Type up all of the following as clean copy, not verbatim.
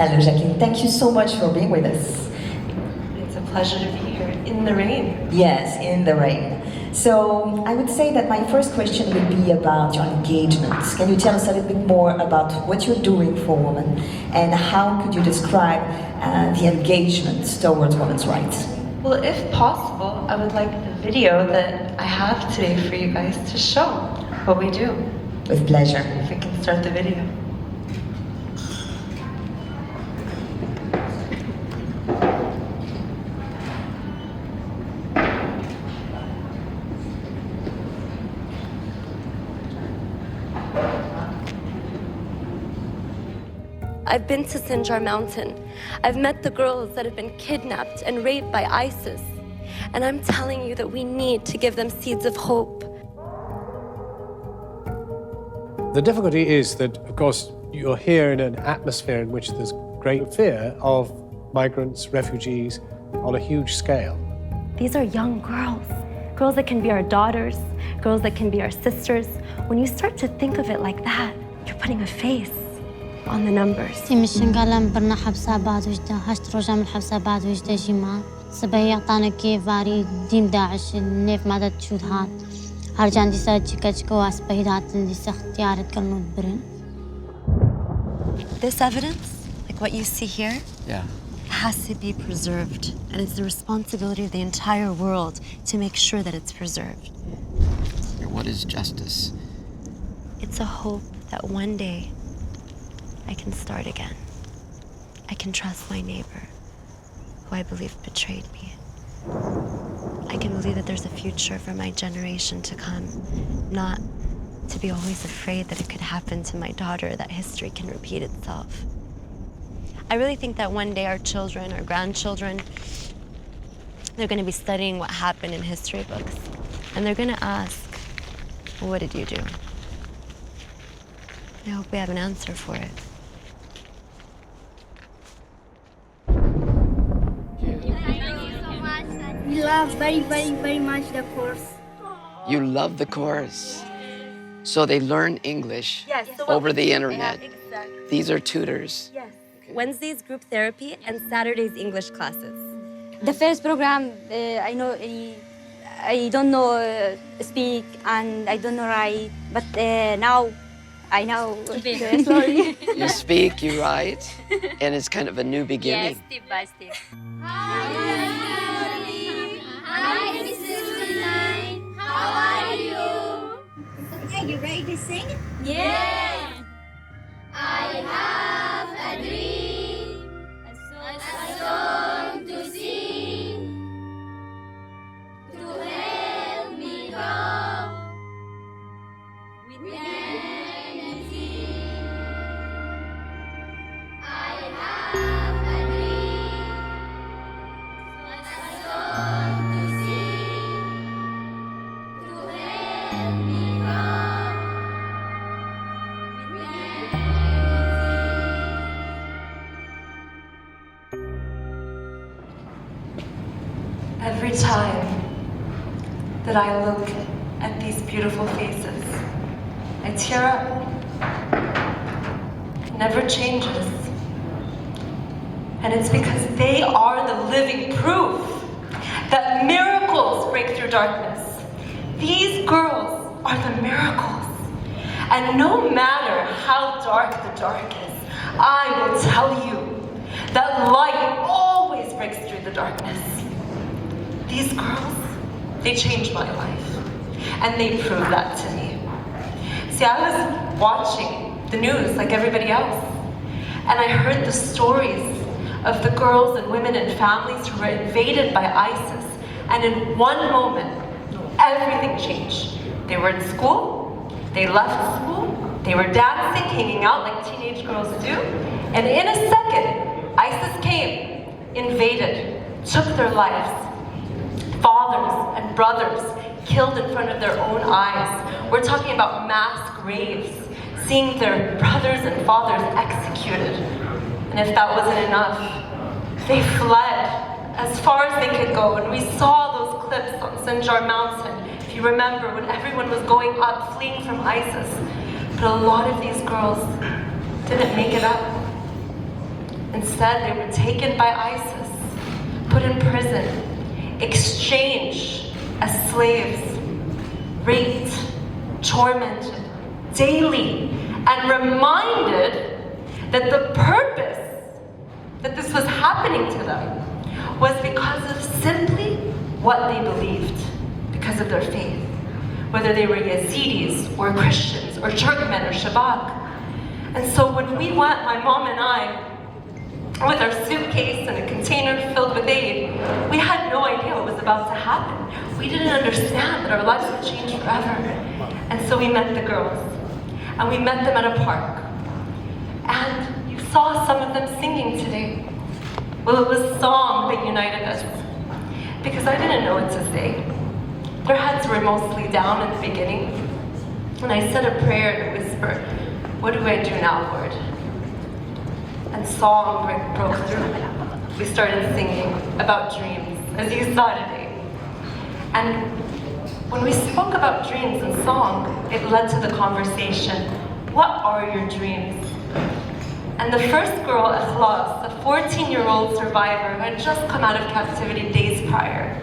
Hello, Jacqueline. Thank you so much for being with us. It's a pleasure to be here in the rain. Yes, in the rain. So I would say that my first question would be about your engagements. Can you tell us a little bit more about what you're doing for women and how could you describe the engagements towards women's rights? Well, if possible, I would like the video that I have today for you guys to show what we do. With pleasure. If we can start the video. I've been to Sinjar Mountain. I've met the girls that have been kidnapped and raped by ISIS. And I'm telling you that we need to give them seeds of hope. The difficulty is that, of course, you're here in an atmosphere in which there's great fear of migrants, refugees, on a huge scale. These are young girls. Girls that can be our daughters, girls that can be our sisters. When you start to think of it like that, you're putting a face on the numbers. This evidence, like what you see here, has to be preserved. And it's the responsibility of the entire world to make sure that it's preserved. What is justice? It's a hope that one day I can start again. I can trust my neighbor, who I believe betrayed me. I can believe that there's a future for my generation to come, not to be always afraid that it could happen to my daughter, that history can repeat itself. I really think that one day our children, our grandchildren, they're going to be studying what happened in history books, and they're going to ask, well, what did you do? I hope we have an answer for it. We love very, very, very much the course. You love the course. So they learn English over the internet. Exactly. These are tutors. Yes. Wednesdays group therapy and Saturdays English classes. The first program, I don't know speak and I don't know write, but now I know slowly. You speak, you write, and it's kind of a new beginning. Yes, step by step. Hi, Mrs. Line. How are you? Okay, you ready to sing? Yeah. I have a dream, a song to sing, to help me grow with energy. I have a dream, a song to sing, to help me grow with energy. Every time that I look at these beautiful faces, I tear up. It never changes. And it's because they are the living proof that miracles break through darkness. These girls are the miracles. And no matter how dark the dark is, I will tell you that light always breaks through the darkness. These girls, they changed my life, and they proved that to me. See, I was watching the news like everybody else, and I heard the stories of the girls and women and families who were invaded by ISIS, and in one moment, everything changed. They were in school, they left school, they were dancing, hanging out like teenage girls do, and in a second, ISIS came, invaded, took their lives. Fathers and brothers killed in front of their own eyes. We're talking about mass graves, seeing their brothers and fathers executed. And if that wasn't enough, they fled as far as they could go. And we saw those clips on Sinjar Mountain, if you remember, when everyone was going up, fleeing from ISIS. But a lot of these girls didn't make it up. Instead, they were taken by ISIS, put in prison, exchanged as slaves, raped, tormented daily, and reminded that the purpose that this was happening to them was because of simply what they believed, because of their faith. Whether they were Yazidis, or Christians, or Turkmen, or Shabak. And so when we went, my mom and I, with our suitcase and a container filled with aid, we had no idea what was about to happen. We didn't understand that our lives would change forever. And so we met the girls, and we met them at a park. And you saw some of them singing today. Well, it was song that united us, because I didn't know what to say. Their heads were mostly down in the beginning, and I said a prayer and a whisper, "What do I do now, Lord?" And song broke through. We started singing about dreams, as you saw today. And when we spoke about dreams in song, it led to the conversation, what are your dreams? And the first girl, Ikhlas, a 14-year-old survivor who had just come out of captivity days prior,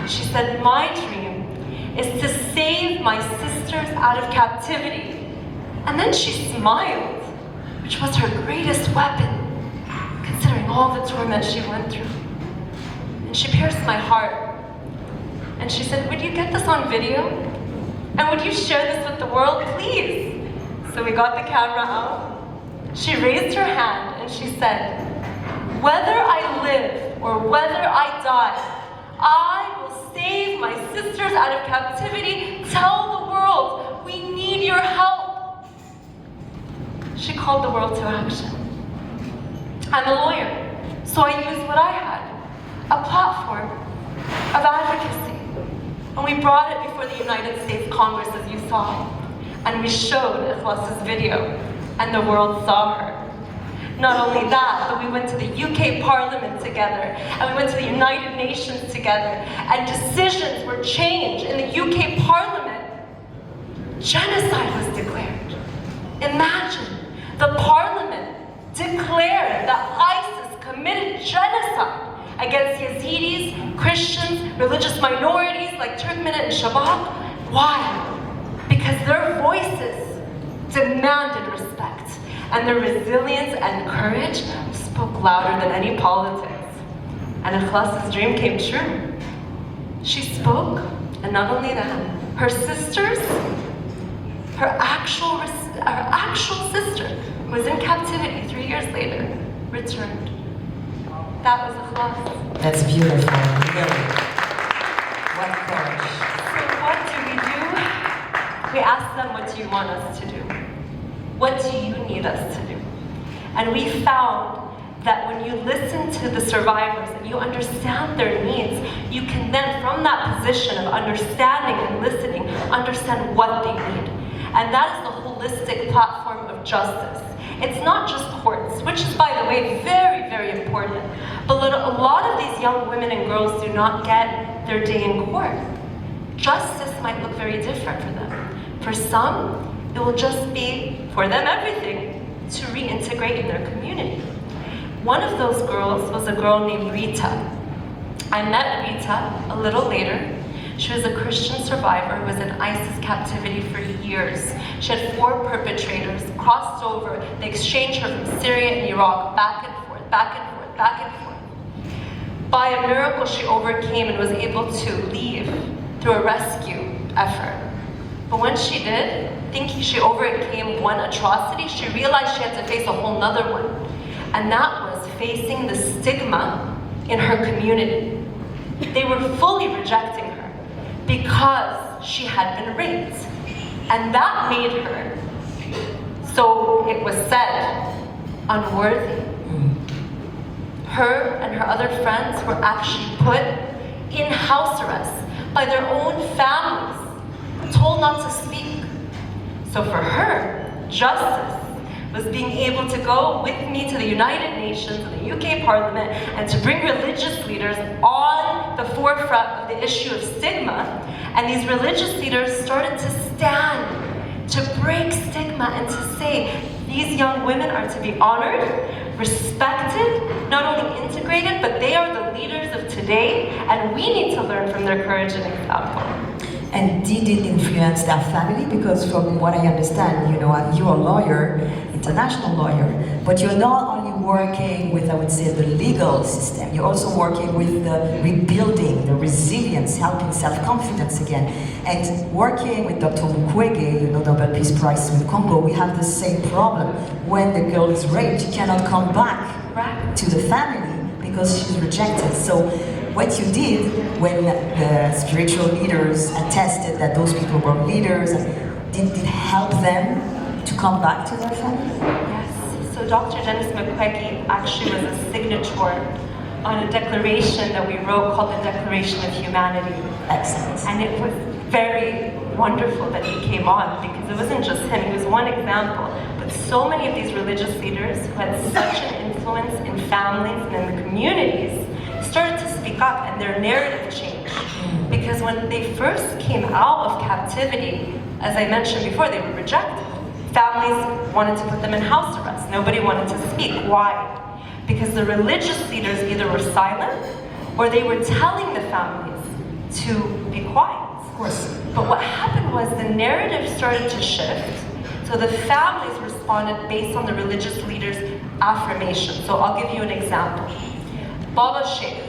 she said, my dream is to save my sisters out of captivity. And then she smiled, which was her greatest weapon, considering all the torment she went through. And she pierced my heart. And she said, would you get this on video? And would you share this with the world, please? So we got the camera out. She raised her hand and she said, whether I live or whether I die, I will save my sisters out of captivity. Tell the world, we need your help. She called the world to action. I'm a lawyer, so I used what I had, a platform of advocacy. And we brought it before the United States Congress, as you saw. And we showed Ikhlas's video, and the world saw her. Not only that, but we went to the UK Parliament together, and we went to the United Nations together, and decisions were changed in the UK Parliament. Genocide was declared. Imagine, the Parliament declared that ISIS committed genocide against Yazidis, Christians, religious minorities like Turkmen and Shabak. Why? Because their voices demanded respect, and their resilience and courage spoke louder than any politics. And Ikhlas's dream came true. She spoke, and not only that, her sisters, her actual sister, who was in captivity 3 years later, returned. That was Ikhlas. That's beautiful, really. What courage. So what do? We asked them, what do you want us to do? What do you need us to do? And we found that when you listen to the survivors and you understand their needs, you can then, from that position of understanding and listening, understand what they need. And that is the holistic platform of justice. It's not just courts, which is, by the way, very, very important. But a lot of these young women and girls do not get their day in court. Justice might look very different for them. For some, it will just be, for them, everything to reintegrate in their community. One of those girls was a girl named Rita. I met Rita a little later. She was a Christian survivor who was in ISIS captivity for years. She had 4 perpetrators, crossed over. They exchanged her from Syria and Iraq, back and forth, back and forth, back and forth. By a miracle, she overcame and was able to leave through a rescue effort. But when she did, thinking she overcame one atrocity, she realized she had to face a whole nother one. And that was facing the stigma in her community. They were fully rejecting her because she had been raped. And that made her, so it was said, unworthy. Her and her other friends were actually put in house arrest by their own families, told not to speak. So for her, justice was being able to go with me to the United Nations and the UK Parliament and to bring religious leaders on the forefront of the issue of stigma. And these religious leaders started to stand to break stigma and to say, these young women are to be honored, respected, not only integrated, but they are the leaders of today, and we need to learn from their courage and example. And did it influence their family? Because from what I understand, you're a lawyer, international lawyer, but you're not only working with, I would say, the legal system, you're also working with the rebuilding, the resilience, helping self-confidence again. And working with Dr. Mukwege, Nobel Peace Prize in Congo, we have the same problem. When the girl is raped, she cannot come back to the family because she's rejected. So what you did when the spiritual leaders attested that those people were leaders, did it help them to come back to their family? Yes. So Dr. Dennis Mukwege actually was a signature on a declaration that we wrote called the Declaration of Humanity. Excellent. And it was very wonderful that he came on, because it wasn't just him, he was one example, but so many of these religious leaders who had such an influence in families and in the communities started to speak up, and their narrative changed. Because when they first came out of captivity, as I mentioned before, they were rejected. Families wanted to put them in house arrest. Nobody wanted to speak. Why? Because the religious leaders either were silent or they were telling the families to be quiet. Of course. But what happened was the narrative started to shift, so the families responded based on the religious leaders' affirmation. So I'll give you an example. Baba Sheikh,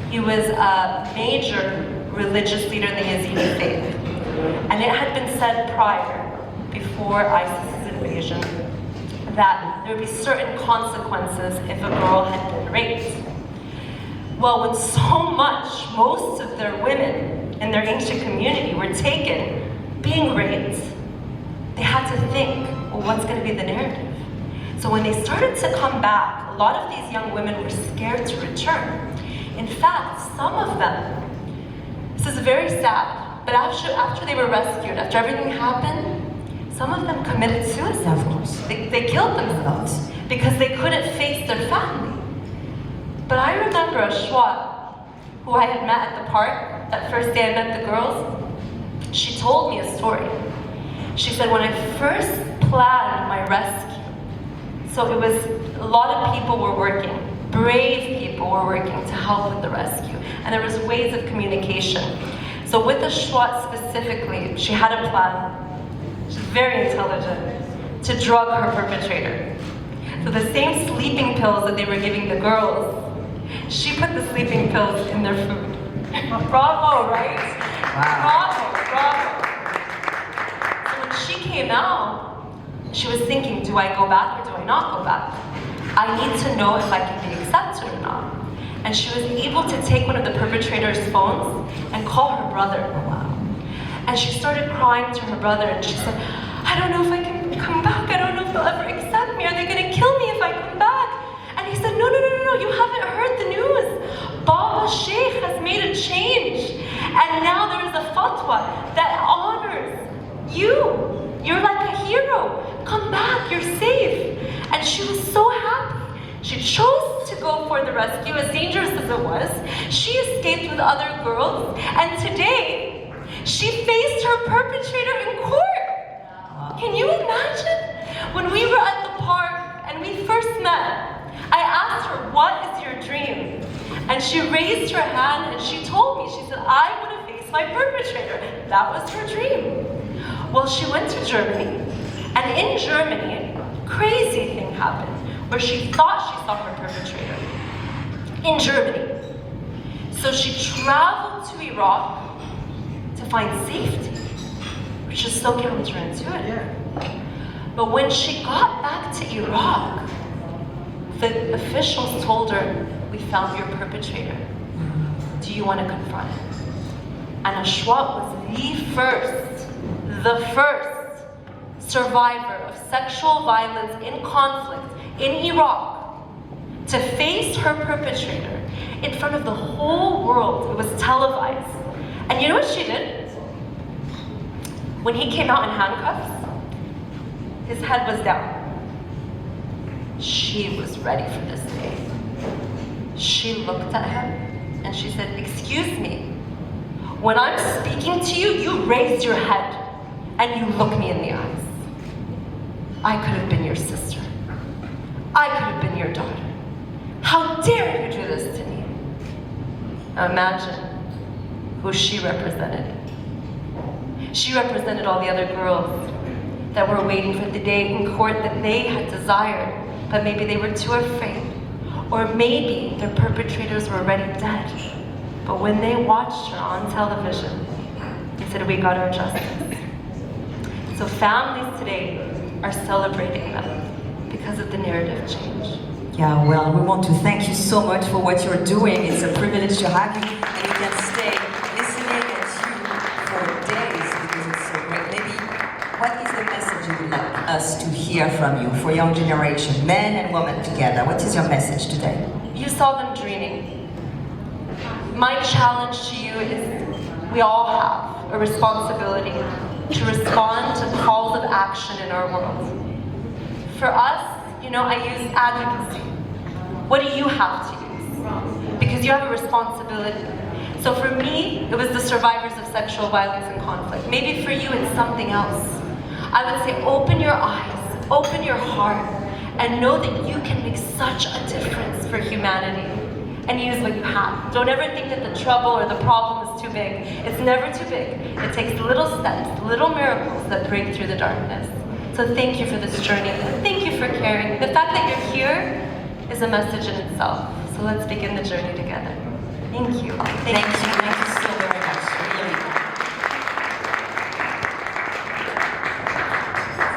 he was a major religious leader in the Yazidi faith. And it had been said prior, before ISIS's invasion, that there would be certain consequences if a girl had been raped. Well, when most of their women in their ancient community were taken, being raped, they had to think, well, what's going to be the narrative? So when they started to come back, a lot of these young women were scared to return. In fact, some of them, this is very sad, but after they were rescued, after everything happened, some of them committed suicide. Of course. They killed themselves because they couldn't face their family. But I remember a Shwat who I had met at the park, that first day I met the girls. She told me a story. She said, when I first planned my rescue, so it was, a lot of people were working, brave people were working to help with the rescue, and there was ways of communication. So with the Shwat specifically, she had a plan. She's very intelligent, to drug her perpetrator. So the same sleeping pills that they were giving the girls, she put the sleeping pills in their food. Bravo, right? Wow. Bravo. So when she came out, she was thinking, do I go back or do I not go back? I need to know if I can be accepted or not. And she was able to take one of the perpetrator's phones and call her brother. Wow. And she started crying to her brother, and she said, I don't know if I can come back. I don't know if they'll ever accept me. Are they going to kill me if I come back? And he said, no, you haven't heard the news. Baba Sheikh has made a change. And now there is a fatwa that honors you. You're like a hero. Come back, you're safe. And she was so happy. She chose to go for the rescue, as dangerous as it was. She escaped with other girls, and today, she faced her perpetrator in court. Can you imagine? When we were at the park and we first met, I asked her, what is your dream? And she raised her hand and she told me, she said, I want to face my perpetrator. That was her dream. Well, she went to Germany, and in Germany, crazy thing happened, where she thought she saw her perpetrator in Germany. So she traveled to Iraq to find safety, which is so counterintuitive. But when she got back to Iraq, the officials told her, we found your perpetrator. Do you want to confront him? And Ashwat was the first survivor of sexual violence in conflict in Iraq to face her perpetrator in front of the whole world. It was televised. And you know what she did? When he came out in handcuffs, his head was down. She was ready for this day. She looked at him and she said, excuse me, when I'm speaking to you, you raise your head and you look me in the eyes. I could have been your sister. I could have been your daughter. How dare you do this to me? Now imagine who she represented. She represented all the other girls that were waiting for the day in court that they had desired, but maybe they were too afraid. Or maybe their perpetrators were already dead. But when they watched her on television, they said, we got our justice. So families today are celebrating them because of the narrative change. Yeah, well, we want to thank you so much for what you're doing. It's a privilege to have you, and you can stay listening at you for days because it's so great. Maybe, what is the message you would like us to hear from you for young generation, men and women together? What is your message today? You saw them dreaming. My challenge to you is we all have a responsibility to respond to calls of action in our world. For us, I use advocacy. What do you have to use? Because you have a responsibility. So for me, it was the survivors of sexual violence and conflict. Maybe for you, it's something else. I would say open your eyes, open your heart, and know that you can make such a difference for humanity. And use what you have. Don't ever think that the trouble or the problem is too big. It's never too big. It takes little steps, little miracles that break through the darkness. So thank you for this journey. Thank you for caring. The fact that you're here is a message in itself. So let's begin the journey together. Thank you. Thank you.